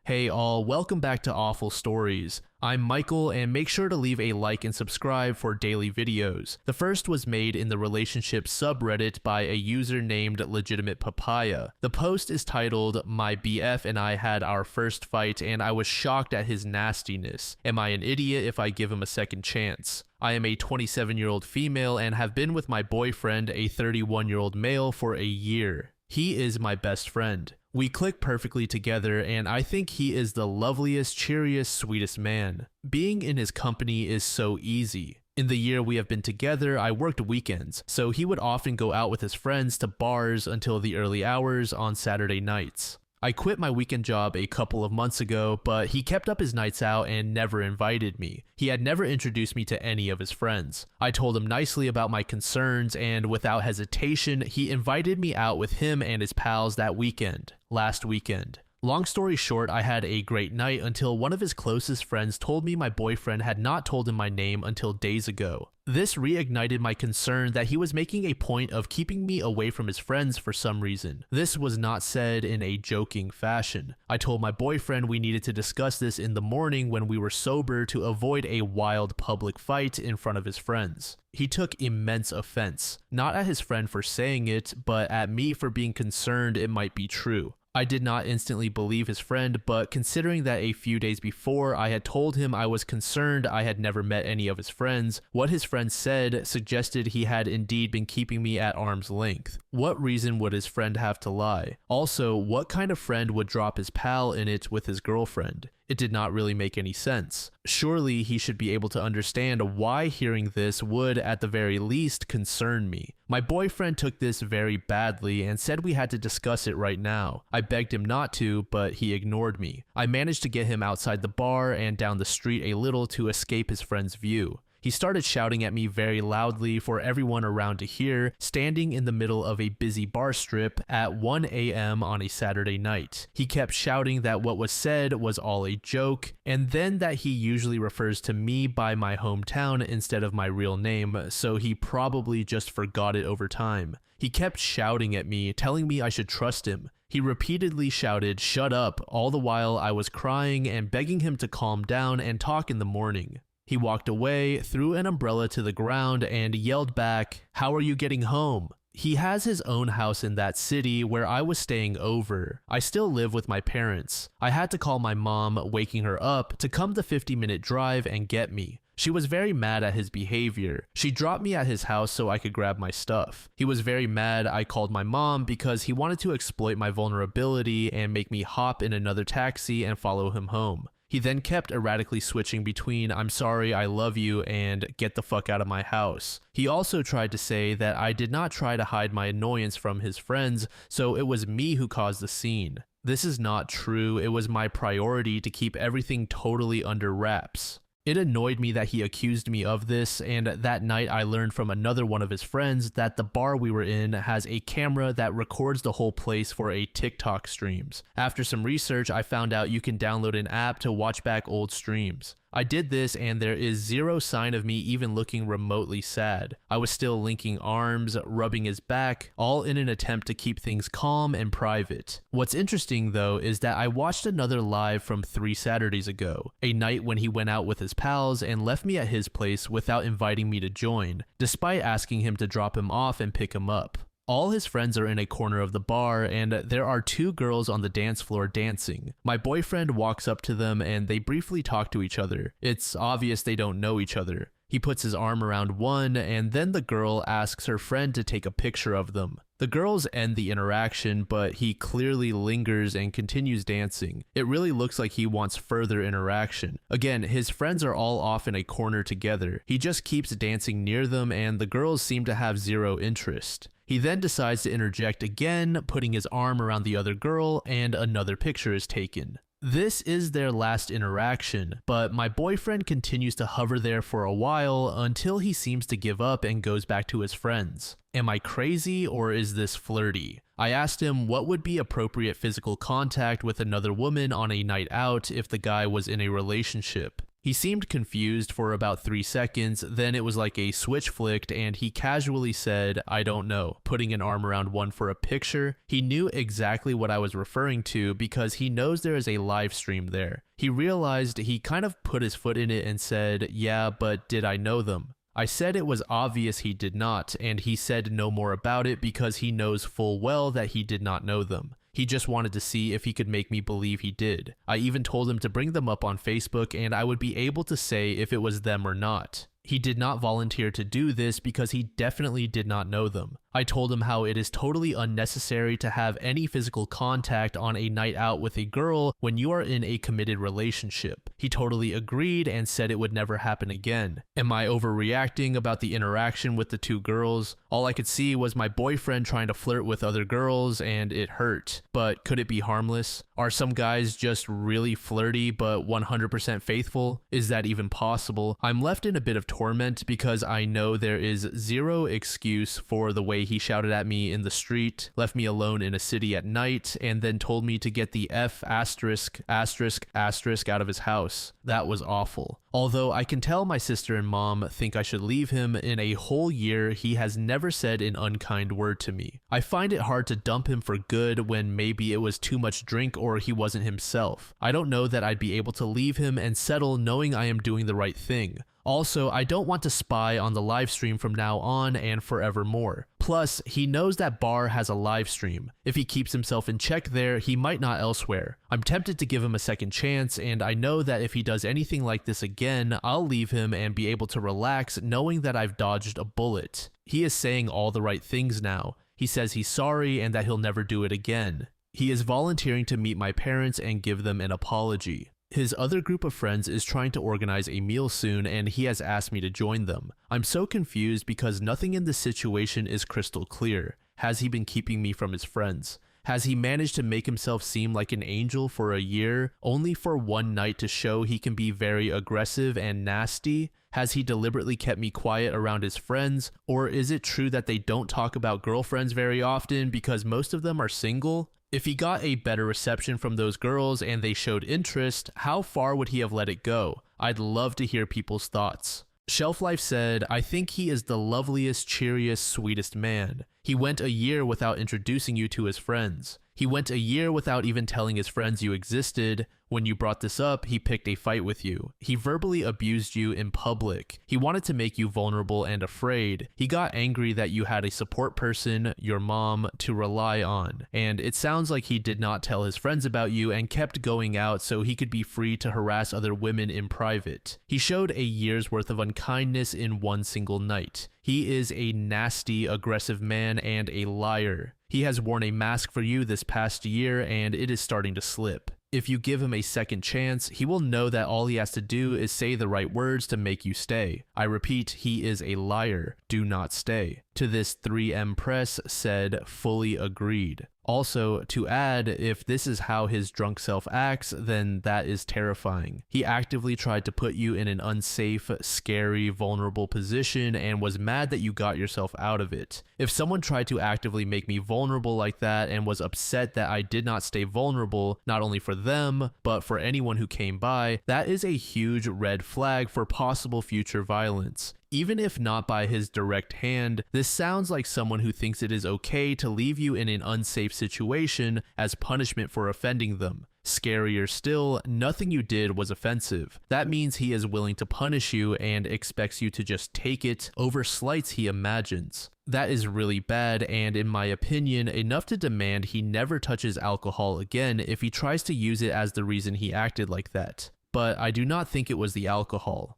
Hey all, welcome back to Awful Stories. I'm Michael, and make sure to leave a like and subscribe for daily videos. The first was made in the relationship subreddit by a user named Legitimate Papaya. The post is titled, "My BF and I had our first fight and I was shocked at his nastiness. Am I an idiot if I give him a second chance? I am a 27-year-old female and have been with my boyfriend, a 31-year-old male, for a year. He is my best friend. We click perfectly together, and I think he is the loveliest, cheeriest, sweetest man. Being in his company is so easy. In the year we have been together, I worked weekends, so he would often go out with his friends to bars until the early hours on Saturday nights. I quit my weekend job a couple of months ago, but he kept up his nights out and never invited me. He had never introduced me to any of his friends. I told him nicely about my concerns, and without hesitation, he invited me out with him and his pals that weekend, last weekend. Long story short, I had a great night until one of his closest friends told me my boyfriend had not told him my name until days ago. This reignited my concern that he was making a point of keeping me away from his friends for some reason. This was not said in a joking fashion. I told my boyfriend we needed to discuss this in the morning when we were sober to avoid a wild public fight in front of his friends. He took immense offense, not at his friend for saying it, but at me for being concerned it might be true. I did not instantly believe his friend, but considering that a few days before I had told him I was concerned I had never met any of his friends, what his friend said suggested he had indeed been keeping me at arm's length. What reason would his friend have to lie? Also, what kind of friend would drop his pal in it with his girlfriend? It did not really make any sense. Surely he should be able to understand why hearing this would, at the very least, concern me. My boyfriend took this very badly and said we had to discuss it right now. I begged him not to, but he ignored me. I managed to get him outside the bar and down the street a little to escape his friend's view. He started shouting at me very loudly for everyone around to hear, standing in the middle of a busy bar strip at 1 a.m. on a Saturday night. He kept shouting that what was said was all a joke, and then that he usually refers to me by my hometown instead of my real name, so he probably just forgot it over time. He kept shouting at me, telling me I should trust him. He repeatedly shouted, "Shut up," all the while I was crying and begging him to calm down and talk in the morning. He walked away, threw an umbrella to the ground, and yelled back, "How are you getting home?" He has his own house in that city where I was staying over. I still live with my parents. I had to call my mom, waking her up, to come the 50-minute drive and get me. She was very mad at his behavior. She dropped me at his house so I could grab my stuff. He was very mad I called my mom because he wanted to exploit my vulnerability and make me hop in another taxi and follow him home. He then kept erratically switching between "I'm sorry, I love you" and "get the fuck out of my house." He also tried to say that I did not try to hide my annoyance from his friends, so it was me who caused the scene. This is not true. It was my priority to keep everything totally under wraps. It annoyed me that he accused me of this, and that night I learned from another one of his friends that the bar we were in has a camera that records the whole place for a TikTok streams. After some research, I found out you can download an app to watch back old streams. I did this and there is zero sign of me even looking remotely sad. I was still linking arms, rubbing his back, all in an attempt to keep things calm and private. What's interesting though is that I watched another live from 3 Saturdays ago, a night when he went out with his pals and left me at his place without inviting me to join, despite asking him to drop him off and pick him up. All his friends are in a corner of the bar, and there are 2 girls on the dance floor dancing. My boyfriend walks up to them and they briefly talk to each other. It's obvious they don't know each other. He puts his arm around one, and then the girl asks her friend to take a picture of them. The girls end the interaction, but he clearly lingers and continues dancing. It really looks like he wants further interaction. Again, his friends are all off in a corner together. He just keeps dancing near them, and the girls seem to have zero interest. He then decides to interject again, putting his arm around the other girl, and another picture is taken. This is their last interaction, but my boyfriend continues to hover there for a while until he seems to give up and goes back to his friends. Am I crazy or is this flirty? I asked him what would be appropriate physical contact with another woman on a night out if the guy was in a relationship. He He seemed confused for about 3 seconds, then it was like a switch flicked and he casually said, "I don't know," putting an arm around one for a picture. He knew exactly what I was referring to because he knows there is a live stream there. He realized he kind of put his foot in it and said, "Yeah, but did I know them?" I said it was obvious he did not, and he said no more about it because he knows full well that he did not know them. He just wanted to see if he could make me believe he did. I even told him to bring them up on Facebook and I would be able to say if it was them or not. He did not volunteer to do this because he definitely did not know them. I told him how it is totally unnecessary to have any physical contact on a night out with a girl when you are in a committed relationship. He totally agreed and said it would never happen again. Am I overreacting about the interaction with the 2 girls? All I could see was my boyfriend trying to flirt with other girls and it hurt. But could it be harmless? Are some guys just really flirty but 100% faithful? Is that even possible? I'm left in a bit of torment because I know there is zero excuse for the way he shouted at me in the street, left me alone in a city at night, and then told me to get the F*** out of his house. That was awful. Although I can tell my sister and mom think I should leave him, in a whole year he has never said an unkind word to me. I find it hard to dump him for good when maybe it was too much drink or he wasn't himself. I don't know that I'd be able to leave him and settle knowing I am doing the right thing. Also, I don't want to spy on the live stream from now on and forevermore. Plus, he knows that bar has a live stream. If he keeps himself in check there, he might not elsewhere. I'm tempted to give him a second chance, and I know that if he does anything like this again, I'll leave him and be able to relax knowing that I've dodged a bullet. He is saying all the right things now. He says he's sorry and that he'll never do it again. He is volunteering to meet my parents and give them an apology. His other group of friends is trying to organize a meal soon and he has asked me to join them. I'm so confused because nothing in this situation is crystal clear. Has he been keeping me from his friends? Has he managed to make himself seem like an angel for a year, only for one night to show he can be very aggressive and nasty? Has he deliberately kept me quiet around his friends? Or is it true that they don't talk about girlfriends very often because most of them are single? If he got a better reception from those girls and they showed interest, how far would he have let it go? I'd love to hear people's thoughts. Shelf Life said, "I think he is the loveliest, cheeriest, sweetest man. He went a year without introducing you to his friends. He went a year without even telling his friends you existed. When you brought this up, he picked a fight with you. He verbally abused you in public. He wanted to make you vulnerable and afraid. He got angry that you had a support person, your mom, to rely on. And it sounds like he did not tell his friends about you and kept going out so he could be free to harass other women in private. He showed a year's worth of unkindness in one single night. He is a nasty, aggressive man and a liar. He has worn a mask for you this past year and it is starting to slip. If you give him a second chance, he will know that all he has to do is say the right words to make you stay. I repeat, he is a liar. Do not stay." To this, 3M Press said, "Fully agreed." Also, to add, if this is how his drunk self acts, then that is terrifying. He actively tried to put you in an unsafe, scary, vulnerable position and was mad that you got yourself out of it. If someone tried to actively make me vulnerable like that and was upset that I did not stay vulnerable, not only for them, but for anyone who came by, that is a huge red flag for possible future violence. Even if not by his direct hand, this sounds like someone who thinks it is okay to leave you in an unsafe situation as punishment for offending them. Scarier still, nothing you did was offensive. That means he is willing to punish you and expects you to just take it over slights he imagines. That is really bad and, in my opinion, enough to demand he never touches alcohol again if he tries to use it as the reason he acted like that. But I do not think it was the alcohol.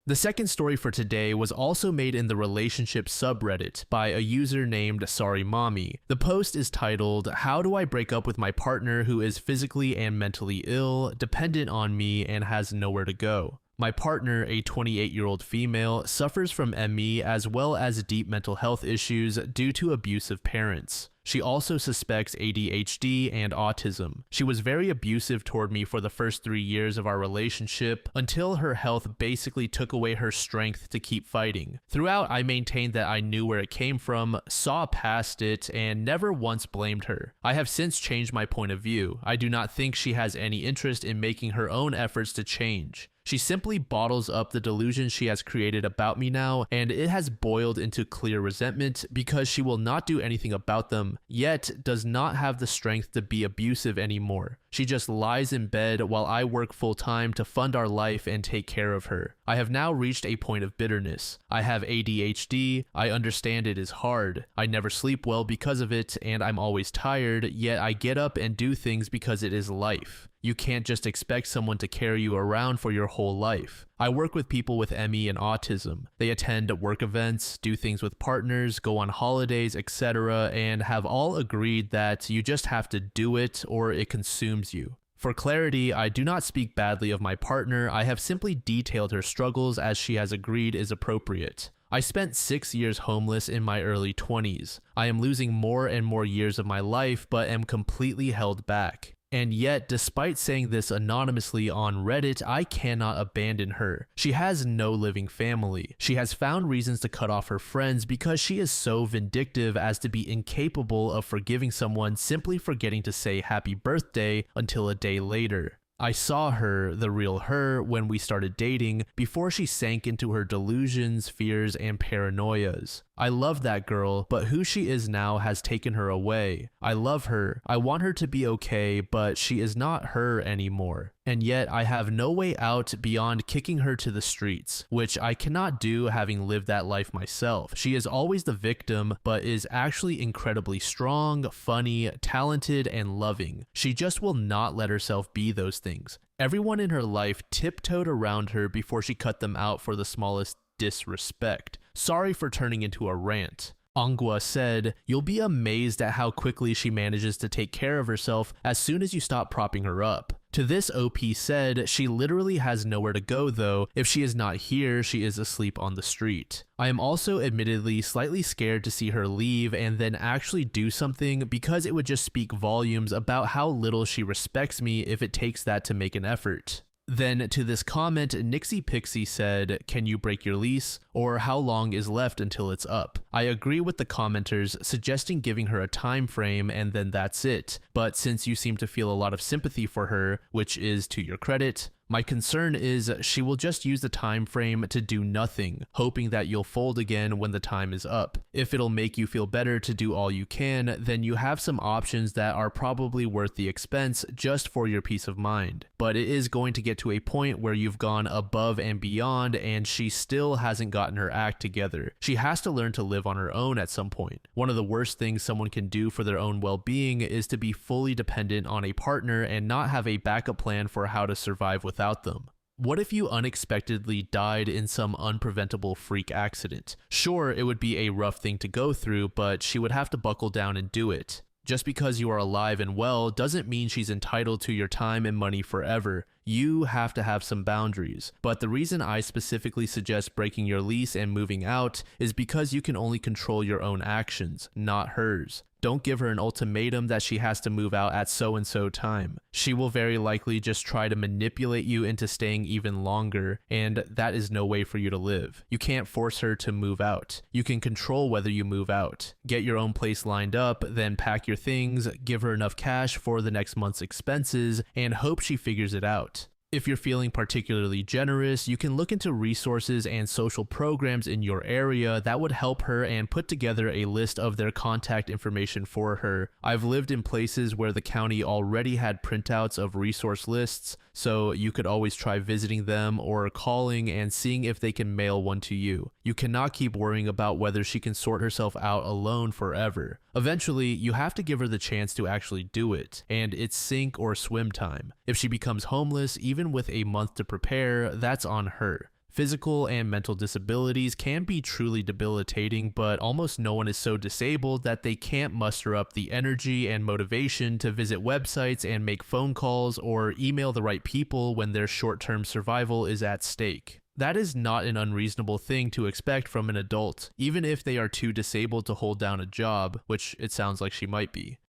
The second story for today was also made in the relationship subreddit by a user named Sorry Mommy. The post is titled, "How do I break up with my partner who is physically and mentally ill, dependent on me, and has nowhere to go? My partner, a 28-year-old female, suffers from ME as well as deep mental health issues due to abusive parents. She also suspects ADHD and autism. She was very abusive toward me for the first 3 years of our relationship until her health basically took away her strength to keep fighting. Throughout, I maintained that I knew where it came from, saw past it, and never once blamed her. I have since changed my point of view. I do not think she has any interest in making her own efforts to change. She simply bottles up the delusion she has created about me now, and it has boiled into clear resentment because she will not do anything about them, yet does not have the strength to be abusive anymore. She just lies in bed while I work full time to fund our life and take care of her. I have now reached a point of bitterness. I have ADHD, I understand it is hard. I never sleep well because of it, and I'm always tired, yet I get up and do things because it is life. You can't just expect someone to carry you around for your whole life. I work with people with ME and autism. They attend work events, do things with partners, go on holidays, etc., and have all agreed that you just have to do it or it consumes you. For clarity, I do not speak badly of my partner. I have simply detailed her struggles as she has agreed is appropriate. I spent 6 years homeless in my early 20s. I am losing more and more years of my life, but am completely held back. And yet, despite saying this anonymously on Reddit, I cannot abandon her. She has no living family. She has found reasons to cut off her friends because she is so vindictive as to be incapable of forgiving someone simply forgetting to say happy birthday until a day later. I saw her, the real her, when we started dating, before she sank into her delusions, fears, and paranoias. I loved that girl, but who she is now has taken her away. I love her. I want her to be okay, but she is not her anymore. And yet I have no way out beyond kicking her to the streets, which I cannot do having lived that life myself. She is always the victim, but is actually incredibly strong, funny, talented, and loving. She just will not let herself be those things. Everyone in her life tiptoed around her before she cut them out for the smallest disrespect. Sorry for turning into a rant. Angwa said, "You'll be amazed at how quickly she manages to take care of herself as soon as you stop propping her up." To this, OP said, "She literally has nowhere to go though. If she is not here, she is asleep on the street." I am also admittedly slightly scared to see her leave and then actually do something because it would just speak volumes about how little she respects me if it takes that to make an effort. Then to this comment, Nixie Pixie said, "Can you break your lease? Or how long is left until it's up?" I agree with the commenters, suggesting giving her a time frame and then that's it. But since you seem to feel a lot of sympathy for her, which is to your credit, my concern is she will just use the time frame to do nothing, hoping that you'll fold again when the time is up. If it'll make you feel better to do all you can, then you have some options that are probably worth the expense just for your peace of mind. But it is going to get to a point where you've gone above and beyond and she still hasn't gotten her act together. She has to learn to live on her own at some point. One of the worst things someone can do for their own well-being is to be fully dependent on a partner and not have a backup plan for how to survive without them. What if you unexpectedly died in some unpreventable freak accident? Sure, it would be a rough thing to go through, but she would have to buckle down and do it. Just because you are alive and well doesn't mean she's entitled to your time and money forever. You have to have some boundaries. But the reason I specifically suggest breaking your lease and moving out is because you can only control your own actions, not hers. Don't give her an ultimatum that she has to move out at so-and-so time. She will very likely just try to manipulate you into staying even longer, and that is no way for you to live. You can't force her to move out. You can control whether you move out. Get your own place lined up, then pack your things, give her enough cash for the next month's expenses, and hope she figures it out. If you're feeling particularly generous, you can look into resources and social programs in your area that would help her and put together a list of their contact information for her. I've lived in places where the county already had printouts of resource lists, so you could always try visiting them or calling and seeing if they can mail one to you. You cannot keep worrying about whether she can sort herself out alone forever. Eventually, you have to give her the chance to actually do it, and it's sink or swim time. If she becomes homeless, even with a month to prepare, that's on her. Physical and mental disabilities can be truly debilitating, but almost no one is so disabled that they can't muster up the energy and motivation to visit websites and make phone calls or email the right people when their short-term survival is at stake. That is not an unreasonable thing to expect from an adult, even if they are too disabled to hold down a job, which it sounds like she might be.